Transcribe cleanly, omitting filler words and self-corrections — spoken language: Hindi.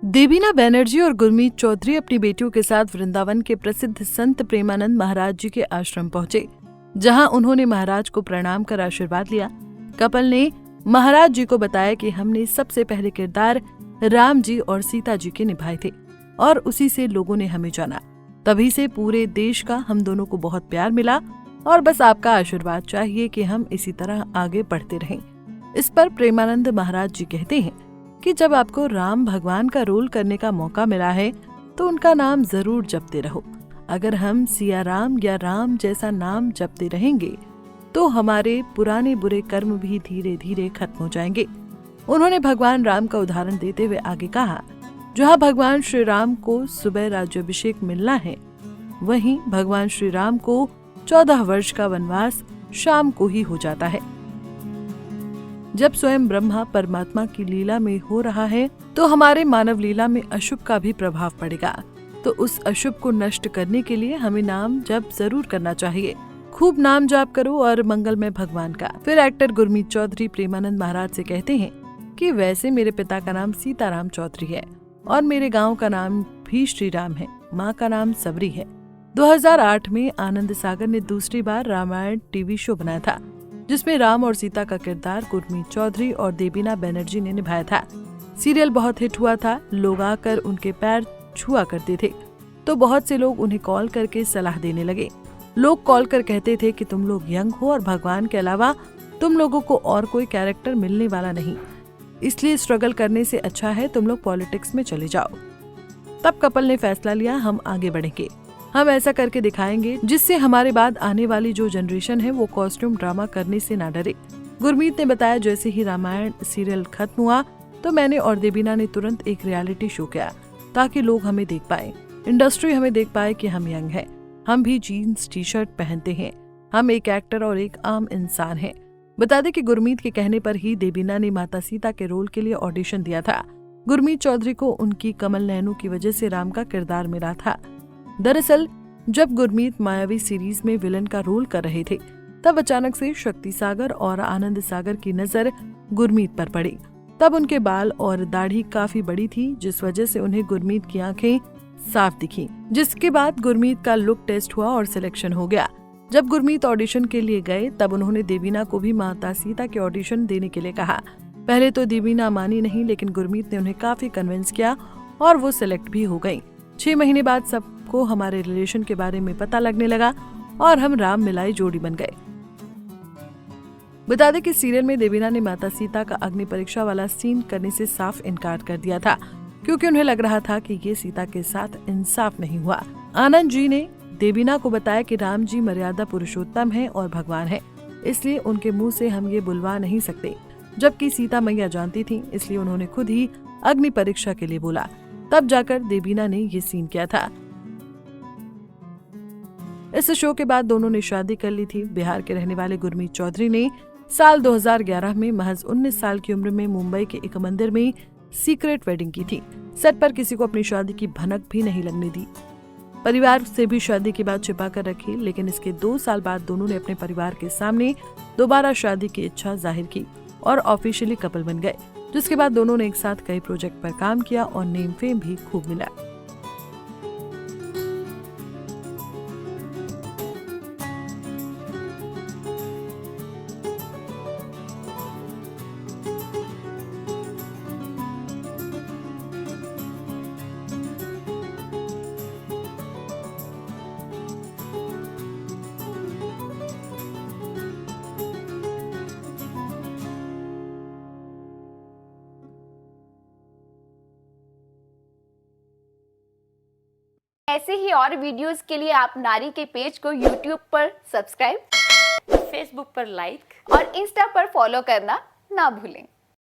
देवीना बनर्जी और गुरमीत चौधरी अपनी बेटियों के साथ वृंदावन के प्रसिद्ध संत प्रेमानंद महाराज जी के आश्रम पहुंचे, जहां उन्होंने महाराज को प्रणाम कर आशीर्वाद लिया। कपल ने महाराज जी को बताया कि हमने सबसे पहले किरदार राम जी और सीता जी के निभाए थे और उसी से लोगों ने हमें जाना। तभी से पूरे देश का हम दोनों को बहुत प्यार मिला और बस आपका आशीर्वाद चाहिए कि हम इसी तरह आगे बढ़ते रहें। इस पर प्रेमानंद महाराज जी कहते हैं कि जब आपको राम भगवान का रोल करने का मौका मिला है तो उनका नाम जरूर जपते रहो। अगर हम सिया राम या राम जैसा नाम जपते रहेंगे तो हमारे पुराने बुरे कर्म भी धीरे धीरे खत्म हो जाएंगे। उन्होंने भगवान राम का उदाहरण देते हुए आगे कहा, जहाँ भगवान श्री राम को सुबह राज्याभिषेक मिलना है, वहीं भगवान श्री राम को 14 वर्ष का वनवास शाम को ही हो जाता है। जब स्वयं ब्रह्मा परमात्मा की लीला में हो रहा है तो हमारे मानव लीला में अशुभ का भी प्रभाव पड़ेगा। तो उस अशुभ को नष्ट करने के लिए हमें नाम जप जरूर करना चाहिए। खूब नाम जाप करो और मंगलमय भगवान का। फिर एक्टर गुरमीत चौधरी प्रेमानंद महाराज से कहते हैं कि वैसे मेरे पिता का नाम सीताराम चौधरी है और मेरे गांव का नाम भी श्री राम है। माँ का नाम सबरी है। 2008 में आनंद सागर ने दूसरी बार रामायण टीवी शो बनाया था, जिसमें राम और सीता का किरदार गुरमीत चौधरी और देवीना बनर्जी ने निभाया था। सीरियल बहुत हिट हुआ था। लोग आकर उनके पैर छुआ करते थे तो बहुत से लोग उन्हें कॉल करके सलाह देने लगे। लोग कॉल कर कहते थे कि तुम लोग यंग हो और भगवान के अलावा तुम लोगों को और कोई कैरेक्टर मिलने वाला नहीं, इसलिए स्ट्रगल करने से अच्छा है तुम लोग पॉलिटिक्स में चले जाओ। तब कपल ने फैसला लिया, हम आगे बढ़ेंगे, हम ऐसा करके दिखाएंगे जिससे हमारे बाद आने वाली जो जनरेशन है वो कॉस्ट्यूम ड्रामा करने से ना डरे। गुरमीत ने बताया, जैसे ही रामायण सीरियल खत्म हुआ तो मैंने और देवीना ने तुरंत एक रियलिटी शो किया ताकि लोग हमें देख पाए, इंडस्ट्री हमें देख पाए कि हम यंग हैं, हम भी जीन्स टी शर्ट पहनते हैं, हम एक एक्टर और एक आम इंसान हैं। बता दें कि गुरमीत के कहने पर ही देवीना ने माता सीता के रोल के लिए ऑडिशन दिया था। गुरमीत चौधरी को उनकी कमल नैनू की वजह से राम का किरदार मिला था। दरअसल जब गुरमीत मायावी सीरीज में विलन का रोल कर रहे थे तब अचानक से शक्ति सागर और आनंद सागर की नजर गुरमीत पर पड़ी। तब उनके बाल और दाढ़ी काफी बड़ी थी, जिस वजह से उन्हें गुरमीत की आंखें साफ दिखी। जिसके बाद गुरमीत का लुक टेस्ट हुआ और सिलेक्शन हो गया। जब गुरमीत ऑडिशन के लिए गए तब उन्होंने देवीना को भी माता सीता के ऑडिशन देने के लिए कहा। पहले तो देवीना मानी नहीं, लेकिन गुरमीत ने उन्हें काफी कन्विंस किया और वो सिलेक्ट भी हो गयी। 6 महीने बाद सबको हमारे रिलेशन के बारे में पता लगने लगा और हम राम मिलाई जोड़ी बन गए। बता दें कि सीरियल में देवीना ने माता सीता का अग्नि परीक्षा वाला सीन करने से साफ इनकार कर दिया था, क्योंकि उन्हें लग रहा था कि ये सीता के साथ इंसाफ नहीं हुआ। आनंद जी ने देवीना को बताया कि राम जी मर्यादा पुरुषोत्तम है और भगवान है, इसलिए उनके मुंह से हम ये बुलवा नहीं सकते, जबकि सीता मैया जानती थी, इसलिए उन्होंने खुद ही अग्नि परीक्षा के लिए बोला। तब जाकर देवीना ने ये सीन किया था। इस शो के बाद दोनों ने शादी कर ली थी। बिहार के रहने वाले गुरमीत चौधरी ने साल 2011 में महज 19 साल की उम्र में मुंबई के एक मंदिर में सीक्रेट वेडिंग की थी। सेट पर किसी को अपनी शादी की भनक भी नहीं लगने दी। परिवार से भी शादी की बात छिपा कर रखी, लेकिन इसके 2 साल बाद दोनों ने अपने परिवार के सामने दोबारा शादी की इच्छा जाहिर की और ऑफिशियली कपल बन गए, जिसके बाद दोनों ने एक साथ कई प्रोजेक्ट पर काम किया और नेम फेम भी खूब मिला। ऐसे ही और वीडियोस के लिए आप नारी के पेज को YouTube पर सब्सक्राइब, Facebook पर लाइक और Insta पर फॉलो करना ना भूलें।